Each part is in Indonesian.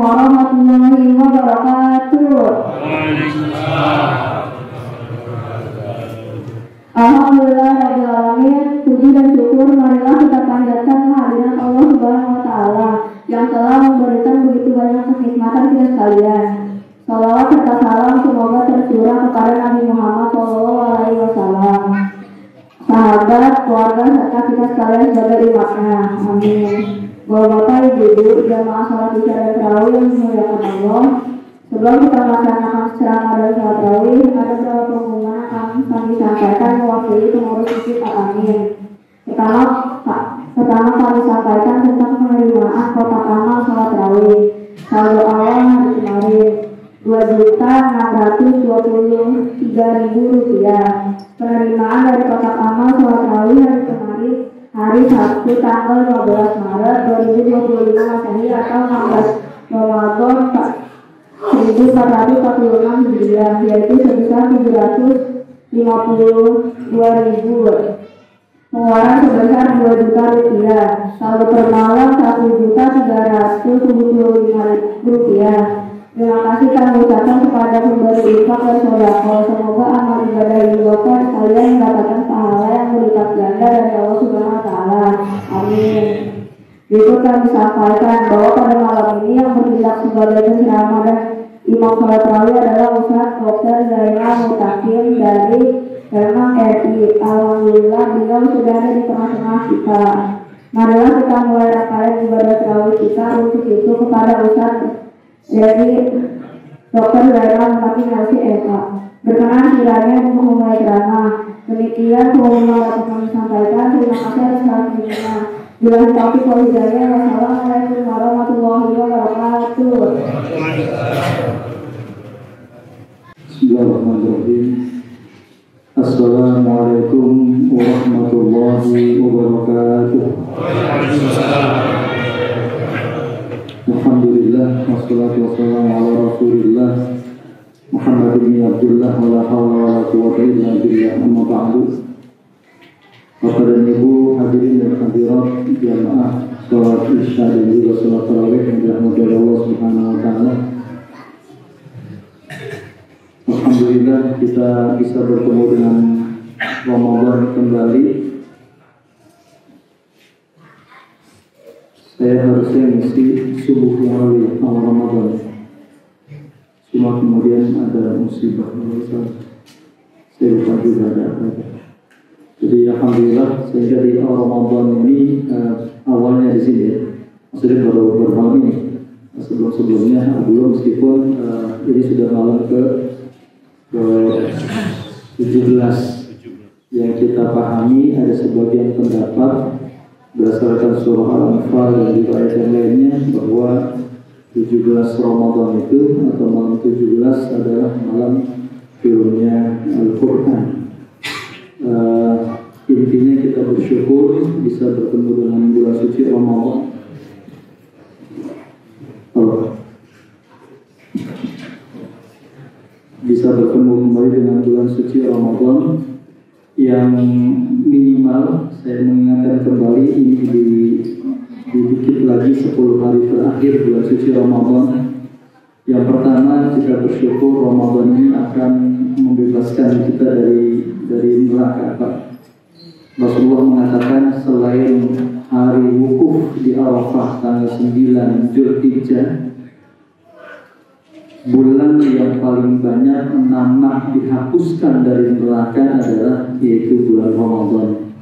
warahmatullahi wabarakatuh. Alhamdulillah rabbil alamin. Puji dan syukur marilah kita panjatkan kehadiran Allah Subhanahu wa taala yang telah memberikan begitu banyak kenikmatan kita sekalian. Salawat serta salam semoga tercurah kepada Nabi Muhammad SAW, sahabat, keluarga serta kita sekalian sebagai umatnya. Amin. Bapak-bapak, ibu-ibu, jamaah salat isya dan tarawih yang dimuliakan Allah. Sebelum kita melaksanakan ceramah dan salat tarawih, ada beberapa pengumuman yang kami sampaikan mewakili pengurus masjid Al-Amin. Pertama kami sampaikan tentang penerimaan kotak amal salat tarawih. Saldo awal hari kemarin Rp2.623.000. Penerimaan dari kotak amal salat tarawih hari kemarin hari Sabtu tanggal 15 Maret 2025 Masehi atau 16 Ramadan 1446 Hijriah, yaitu sebesar Rp752.000. Pengeluaran sebesar Rp2.000. Saldo per malam Rp1.375.000. Terima kasih kami ucapkan kepada pemberi infak dan sodako. Semoga amal ibadah dilakukan sekalian mendapatkan pahala yang berlipat ganda dari Allah Subhanahu wa taala. Amin. Berikut kami sampaikan bahwa pada malam ini yang bertindak sebagai penceramah dan imam salat tarawih adalah Ustaz Dr. Zainal Mutakin dari Herman RI. Alhamdulillah beliau sudah ada di tengah-tengah kita. Marilah kita mulai rangkaian ibadah tarawih kita. Untuk itu kepada Ustaz dari Dr. Zainal Mutakin LC Eka berkenan kiranya untuk memulai ceramah. Demikian pengumuman dapat kami sampaikan. Terima kasih atas perhatiannya. Bila taufiq wal hidayah. Wassalamualaikum warahmatullahi wabarakatuh. Bismillahirrahmanirrahim. Assalamualaikum warahmatullahi wabarakatuh. Alhamdulillah wassalatu wassalamu ala Rasulillah Muhammad bin Abdullah wa la hawla wa la quwwata illa billah. Amma ba'du. Bapak dan Ibu hadirin dan hadirat jamaah salat isya dan juga salat tarawih yang dirahmati Allah Subhanahu wa taala. Alhamdulillah kita bisa bertemu dengan Ramadan kembali. Saya harusnya ngisi subuh yang lalu awal Ramadan, cuma kemudian ada musibah saya lupa juga ada apa. Jadi alhamdulillah sehingga di awal Ramadan ini awalnya di sini ya, maksudnya baru malam ini. Sebelumnya belum, meskipun ini sudah malam ke 17 yang kita pahami. Ada sebagian pendapat berdasarkan surah Al-Anfal dan juga ayat yang lainnya bahwa 17 Ramadan itu atau malam 17 adalah malam turunnya Al-Quran. Intinya kita bersyukur bisa bertemu dengan bulan suci Ramadan. Bisa bertemu kembali dengan bulan suci Ramadan yang minimal saya mengingatkan kembali ini dikit lagi 10 hari terakhir bulan suci Ramadan. Yang pertama, kita bersyukur Ramadan ini akan membebaskan kita dari neraka, Pak. Rasulullah mengatakan selain hari wukuf di Arafah tanggal 9 Zulhijjah, bulan yang paling banyak nama dihapuskan dari neraka adalah yaitu bulan Ramadan.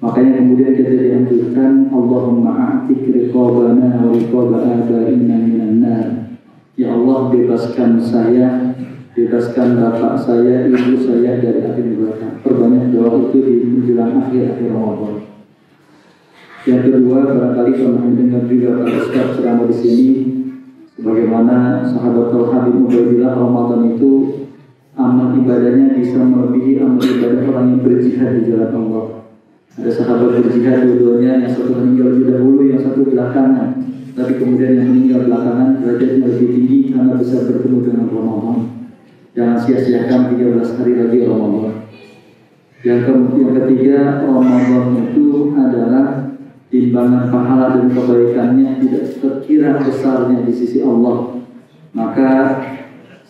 Makanya kemudian kita dianjurkan Allahumma a'tik riqabana wa riqaba abaina minan nar. Ya Allah, bebaskan saya, bebaskan bapak saya, ibu saya dari api neraka. Perbanyak doa itu di menjelang akhir Ramadan. Yang kedua, barangkali pernah mendengar juga Pak Ustaz ceramah di sini, bagaimana sahabat Talha bin Ubaidillah Ramadan itu amal ibadahnya bisa melebihi amal ibadah orang yang berjihad di jalan Allah. Ada sahabat berjihad dua-duanya, yang satu meninggal lebih dahulu, yang satu belakangan. Tapi kemudian yang meninggal belakangan derajatnya lebih tinggi karena bisa bertemu dengan Ramadan. Jangan sia-siakan 13 hari lagi Ramadan. Yang ketiga, Ramadan itu adalah timbangan timbangan pahala dan kebaikannya tidak terkira besarnya di sisi Allah. Maka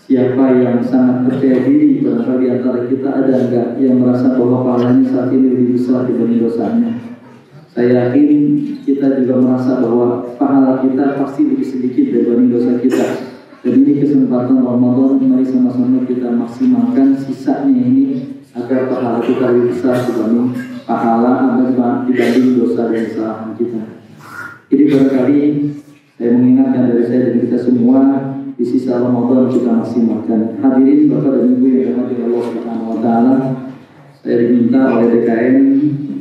siapa yang sangat percaya diri, barangkali antara kita ada enggak yang merasa bahwa pahalanya saat ini lebih besar dibanding dosanya? Saya yakin kita juga merasa bahwa pahala kita pasti lebih sedikit dibanding dosa kita. Dan ini kesempatan Ramadan, mari sama-sama kita maksimalkan sisanya ini agar pahala kita lebih besar dibanding pahala dibanding dosa dan kesalahan kita. Jadi barangkali saya mengingatkan dari saya dan kita semua, di sisa Ramadan kita maksimalkan. Hadirin Bapak dan Ibu yang dirahmati Allah Subhanahu wa taala, saya diminta oleh DKM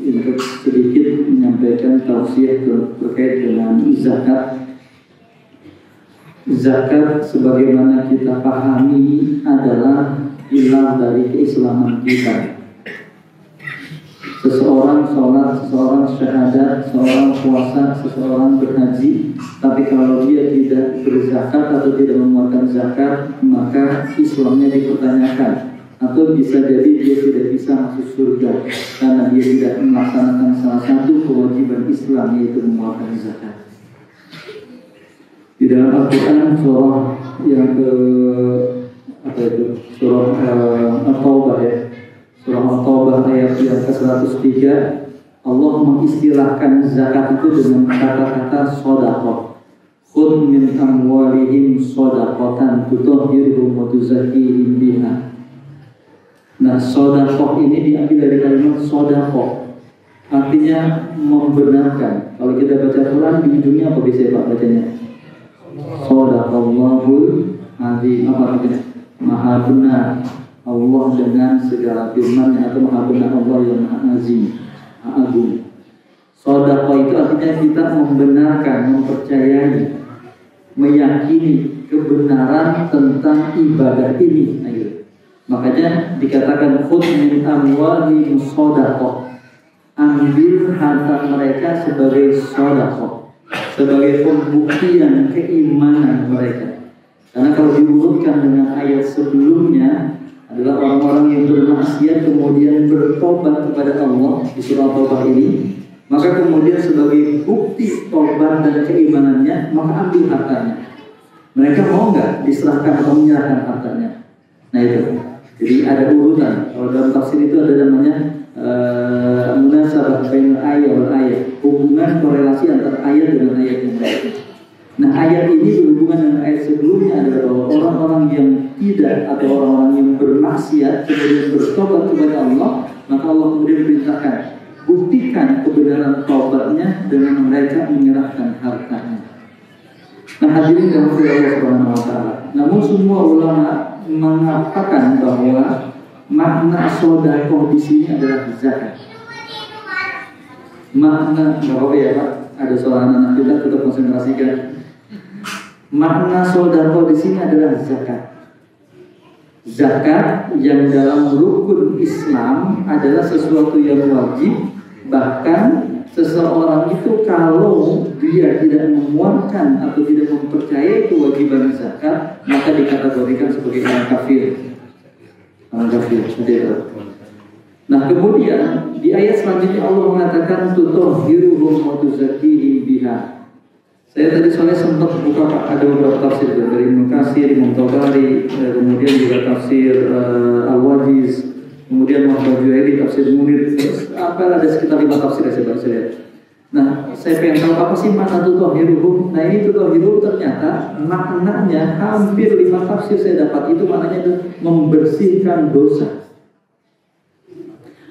untuk sedikit menyampaikan tausiah terkait dengan zakat. Zakat sebagaimana kita pahami adalah pilar dari keislaman kita. Seseorang sholat, seseorang syahadat, seseorang puasa, seseorang berhaji, tapi kalau dia tidak berzakat atau tidak mengeluarkan zakat, maka Islamnya dipertanyakan, atau bisa jadi dia tidak bisa masuk surga karena dia tidak melaksanakan salah satu kewajiban Islam, yaitu mengeluarkan zakat. Di dalam Al-Quran surah yang surah At-Taubah ya, surah At-Taubah ayat yang ke-103, Allah mengistilahkan zakat itu dengan kata-kata sodaqah. Khudh min amwalihim sodaqatan tutahhiruhum wa tuzakkihim biha. Nah, sodaqah ini diambil dari kalimat sodaqah, artinya membenarkan. Kalau kita baca Quran di ujungnya apa bisa Pak bacanya? Sodaqallahul azim. Apa artinya? Maha benar Allah dengan segala firman-Nya, atau maha benar Allah yang maha azim, maha agung. Sodaqah itu artinya kita membenarkan, mempercayai, meyakini kebenaran tentang ibadah ini. Nah, gitu. Makanya dikatakan khudh min amwalihim sodaqah, ambil harta mereka sebagai sodaqah, sebagai pembuktian keimanan mereka. Karena kalau diurutkan dengan ayat sebelumnya adalah orang-orang yang bermaksiat kemudian bertobat kepada Allah di surah Taubah ini, maka kemudian sebagai bukti tobat dan keimanannya, maka ambil hartanya. Mereka mau nggak diserahkan atau menyerahkan hartanya? Nah itu. Jadi ada urutan. Kalau dalam tafsir itu ada namanya munasabah bainal ayat wal ayat, hubungan korelasi antara ayat dengan ayat yang lain. Nah, ayat ini berhubungan dengan ayat sebelumnya adalah bahwa orang-orang yang tidak atau orang-orang yang bermaksiat kemudian bertobat kepada Allah, maka Allah kemudian perintahkan buktikan kebenaran taubatnya dengan mereka menyerahkan hartanya. Nah, hadirin yang Allah Subhanahu wa taala. Namun semua ulama mengatakan bahwa makna sedekah di sini adalah zakat. Makna bahwa ya Pak, ada seorang anak kita tetap konsentrasikan. Makna sedekah di sini adalah zakat. Zakat yang dalam rukun Islam adalah sesuatu yang wajib. Bahkan seseorang itu kalau dia tidak memuatkan atau tidak mempercayai kewajiban zakat, maka dikategorikan sebagai orang kafir. Orang kafir. Nah, kemudian di ayat selanjutnya Allah mengatakan tutahhiruhum wa tuzakkihim biha. Saya tadi soalnya sempat buka ada beberapa tafsir dari Ibnu Katsir, Imam Tabari, kemudian juga tafsir Al-Wajiz, kemudian Muhammad Juwairi, tafsir Munir. Apa ada sekitar 5 tafsir saya baca lihat. Nah, saya pengen tahu apa sih makna tutahhiruhum. Nah, ini tutahhiruhum ternyata maknanya hampir 5 tafsir saya dapat itu maknanya itu membersihkan dosa.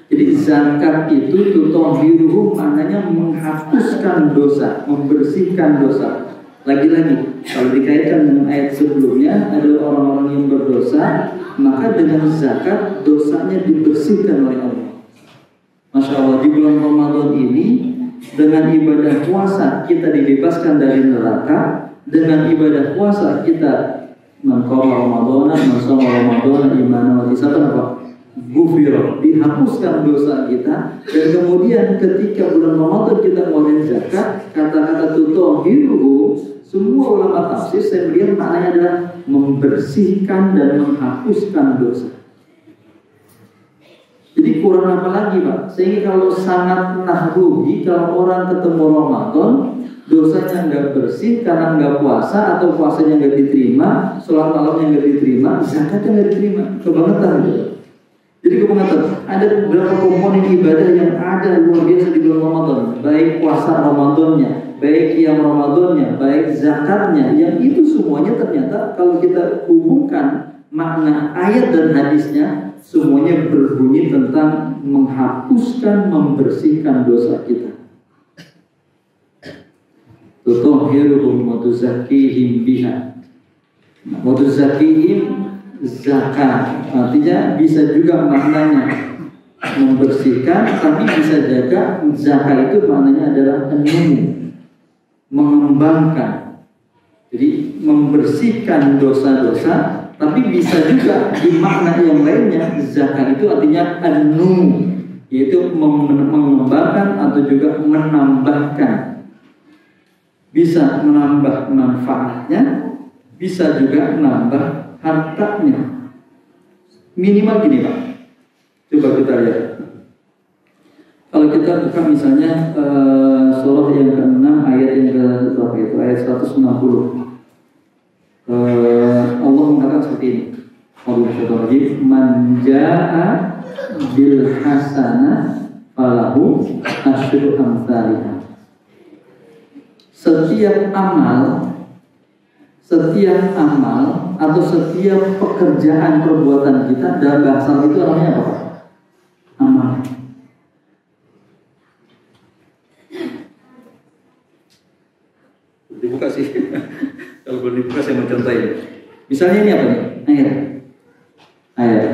Jadi zakat itu tutahhiruhum maknanya menghapuskan dosa, membersihkan dosa. Lagi-lagi kalau dikaitkan dengan ayat sebelumnya ada orang-orang yang berdosa, maka dengan zakat dosanya dibersihkan oleh Allah. Masya Allah, di bulan Ramadan ini dengan ibadah puasa kita dibebaskan dari neraka. Dengan ibadah puasa kita mengqama Ramadan, mensoma Ramadan, iman wa ihsanan apa? Ghufira, dihapuskan dosa kita. Dan kemudian ketika bulan Ramadan kita mengeluarkan zakat, kata-kata tutahhiruhum, semua ulama tafsir saya melihat maknanya adalah membersihkan dan menghapuskan dosa. Jadi Jadi kurang apa lagi Pak? Sehingga kalau sangat rugi kalau orang ketemu Ramadan dosanya nggak bersih karena nggak puasa atau puasanya nggak diterima, sholat malamnya nggak diterima, zakatnya nggak diterima, kebangetan gitu. Jadi kebangetan. Ada beberapa komponen ibadah yang ada luar biasa di bulan Ramadan, baik puasa Ramadannya, baik qiyam Ramadannya, baik zakatnya, yang itu semuanya ternyata kalau kita hubungkan makna ayat dan hadisnya, semuanya berbunyi tentang menghapuskan, membersihkan dosa kita. Tutahhiruhum wa tuzakkihim biha. Wa tuzakkihim zakat. Artinya bisa juga maknanya membersihkan, tapi bisa jaga zakat itu maknanya adalah mengembangkan. Jadi membersihkan dosa-dosa, tapi bisa juga di makna yang lainnya zakat itu artinya yaitu mengembangkan atau juga menambahkan. Bisa menambah manfaatnya, bisa juga menambah hartanya. Minimal gini Pak, coba kita lihat. Kalau kita buka misalnya surah yang ke-6 ayat yang ke-berapa itu, ayat 160. Allah mengatakan seperti ini. Allahu man jaa bil hasanah falahu asyru amsalihah. Setiap amal atau setiap pekerjaan perbuatan kita dalam bahasa itu namanya apa? Amal. Dibuka sih. Kalau boleh dibuka saya mau contohin. Misalnya ini apa nih? Air.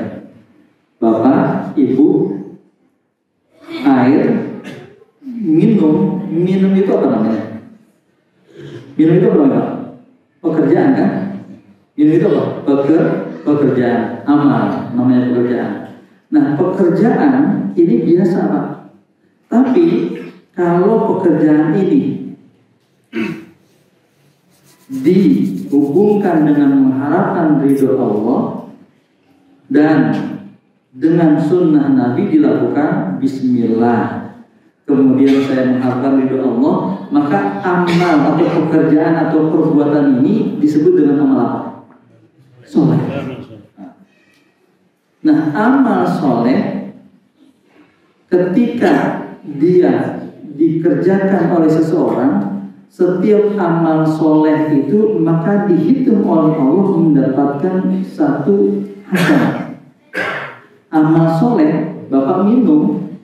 Bapak, Ibu, air, minum itu apa namanya? Minum itu apa? Pekerjaan kan? Minum itu apa? Pekerjaan, amal, namanya pekerjaan. Nah, pekerjaan ini biasa Pak. Tapi kalau pekerjaan ini dihubungkan dengan mengharapkan ridho Allah dan dengan sunnah Nabi dilakukan Bismillah, kemudian saya mengharapkan ridho Allah, maka amal atau pekerjaan atau perbuatan ini disebut dengan amal apa? Soleh. Nah, amal soleh ketika dia dikerjakan oleh seseorang, setiap amal soleh itu maka dihitung oleh Allah mendapatkan satu hasanah. Amal soleh, Bapak minum,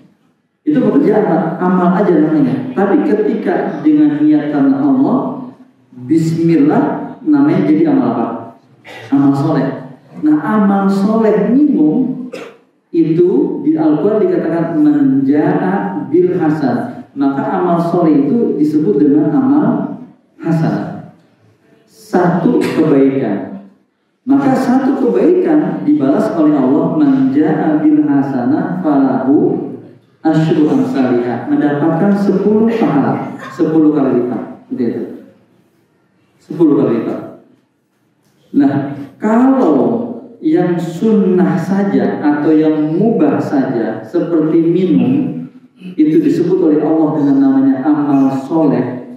itu pekerjaan, amal aja namanya. Tapi ketika dengan niat karena Allah, Bismillah, namanya jadi amal apa? Amal soleh. Nah, amal soleh minum itu di Al-Quran dikatakan menjaa bil hasan. Maka amal soleh itu disebut dengan amal hasan. Satu kebaikan. Maka satu kebaikan dibalas oleh Allah menjaa bil hasanah falahu asyru amsalihah, mendapatkan 10 pahala, 10 kali lipat. Gitu. 10 kali lipat. Nah, kalau yang sunnah saja atau yang mubah saja seperti minum itu disebut oleh Allah dengan namanya amal soleh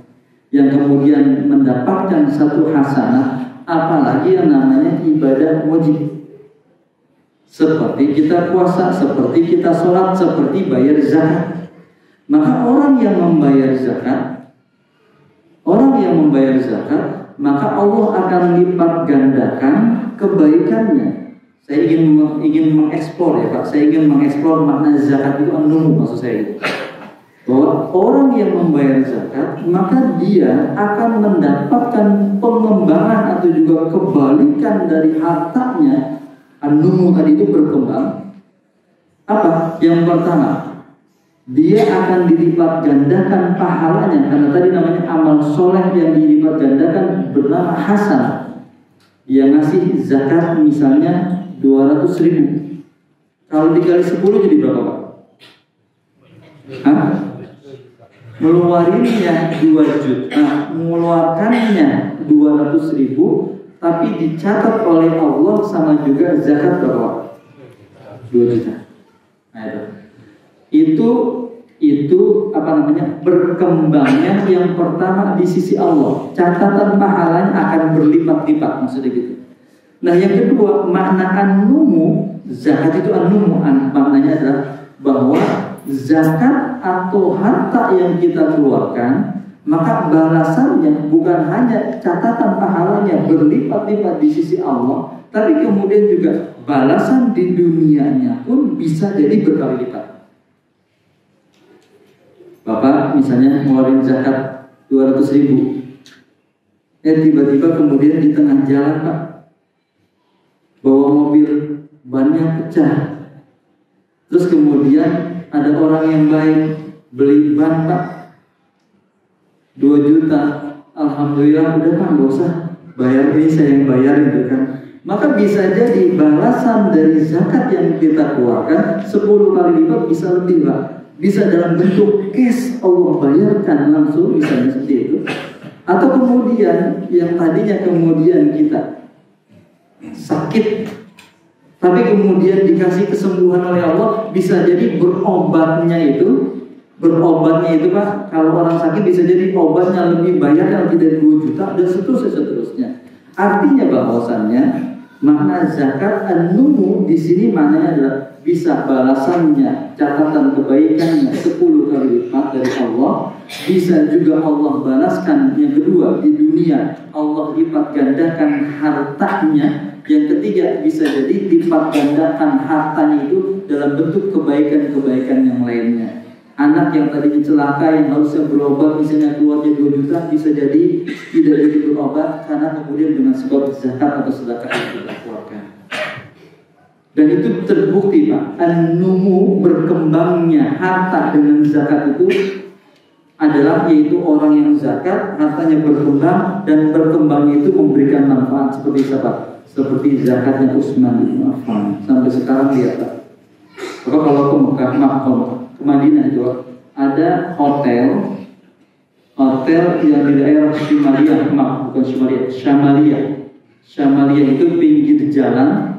yang kemudian mendapatkan satu hasanah, apalagi yang namanya ibadah wajib seperti kita puasa, seperti kita sholat, seperti bayar zakat. Maka orang yang membayar zakat, maka Allah akan lipat gandakan kebaikannya. Saya ingin mengeksplor ya Pak, saya ingin mengeksplor makna zakat itu maksud saya itu. Bahwa orang yang membayar zakat, maka dia akan mendapatkan pengembangan atau juga kebalikan dari hartanya. Tadi itu berkembang. Apa? Yang pertama, dia akan dilipat gandakan pahalanya, karena tadi namanya amal soleh yang dilipat gandakan bernama hasan. Dia ngasih zakat misalnya 200.000. Kalau dikali 10 jadi berapa Pak? Meluarinya 2 juta, mengeluarkannya 200.000, tapi dicatat oleh Allah sama juga zakat berapa? 2 juta. Nah, itu apa namanya, berkembangnya yang pertama di sisi Allah, catatan pahalanya akan berlipat-lipat, maksudnya gitu. Nah yang kedua, makna an-numu, zakat itu an-numu, maknanya adalah bahwa zakat atau harta yang kita keluarkan, maka balasannya bukan hanya catatan pahalanya berlipat-lipat di sisi Allah, tapi kemudian juga balasan di dunianya pun bisa jadi berkali lipat. Bapak misalnya ngeluarin zakat 200.000, tiba-tiba kemudian di tengah jalan Pak, bawa mobil bannya pecah, terus kemudian ada orang yang baik beli ban Pak 2 juta, alhamdulillah udah Pak gak usah bayar, ini saya yang bayar gitu kan. Maka bisa jadi balasan dari zakat yang kita keluarkan 10 kali lipat, bisa lebih Pak. Bisa dalam bentuk cash Allah bayarkan langsung, misalnya seperti itu. Atau kemudian yang tadinya kemudian kita sakit, tapi kemudian dikasih kesembuhan oleh Allah, bisa jadi berobatnya itu Pak, kalau orang sakit bisa jadi obatnya lebih bayarnya lebih dari 2 juta dan seterusnya. Artinya bahwasannya makna zakat an-numu di sini maknanya adalah bisa balasannya, catatan kebaikannya 10 kali lipat dari Allah. Bisa juga Allah balaskan, yang kedua di dunia Allah lipat gandakan hartanya. Yang ketiga bisa jadi lipat gandakan hartanya itu dalam bentuk kebaikan-kebaikan yang lainnya. Anak yang tadinya celaka yang harusnya berobat, misalnya keluarnya 2 juta, bisa jadi tidak jadi berobat karena kemudian dengan sebab zakat atau sedekah yang kita keluarkan. Dan itu terbukti Pak, an-numu, berkembangnya harta dengan zakat itu adalah yaitu orang yang zakat hartanya berkembang, dan berkembang itu memberikan manfaat seperti apa? Seperti zakatnya Utsman bin Affan sampai sekarang lihat Pak. Maka kalau ke Mekah, ke Madinah itu ada hotel yang di daerah Syamalia, bukan Syamalia. Syamalia itu pinggir jalan,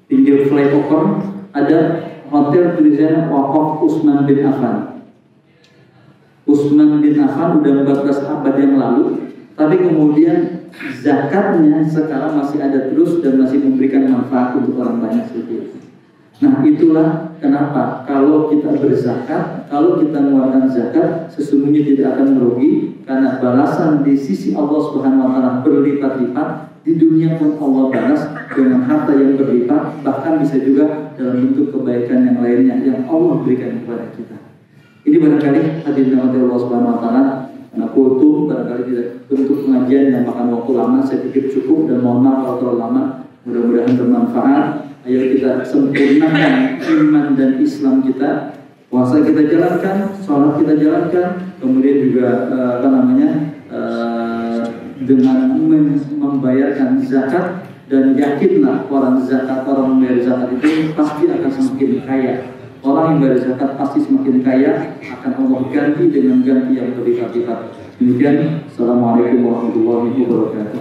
pinggir flyover, ada hotel tulisannya Waqaf Utsman bin Affan. Utsman bin Affan udah 14 abad yang lalu, tapi kemudian zakatnya sekarang masih ada terus dan masih memberikan manfaat untuk orang banyak seperti itu. Nah itulah kenapa kalau kita berzakat, kalau kita mengeluarkan zakat, sesungguhnya tidak akan merugi, karena balasan di sisi Allah Subhanahu wa Ta'ala berlipat-lipat. Di dunia pun Allah balas dengan harta yang berlipat, bahkan bisa juga dalam bentuk kebaikan yang lainnya yang Allah berikan kepada kita. Ini barangkali hadirin Allah Subhanahu wa Ta'ala, karena kultum barangkali tidak bentuk pengajian yang makan waktu lama, saya pikir cukup, dan mohon maaf kalau terlalu lama. Mudah-mudahan bermanfaat. Ayo kita sempurnakan iman dan Islam kita, puasa kita jalankan, sholat kita jalankan, kemudian juga dengan membayarkan zakat, dan yakinlah orang membayar zakat itu pasti akan semakin kaya. Orang yang bayar zakat pasti semakin kaya, akan Allah ganti dengan ganti yang berlipat-lipat. Demikian, assalamualaikum warahmatullahi wabarakatuh.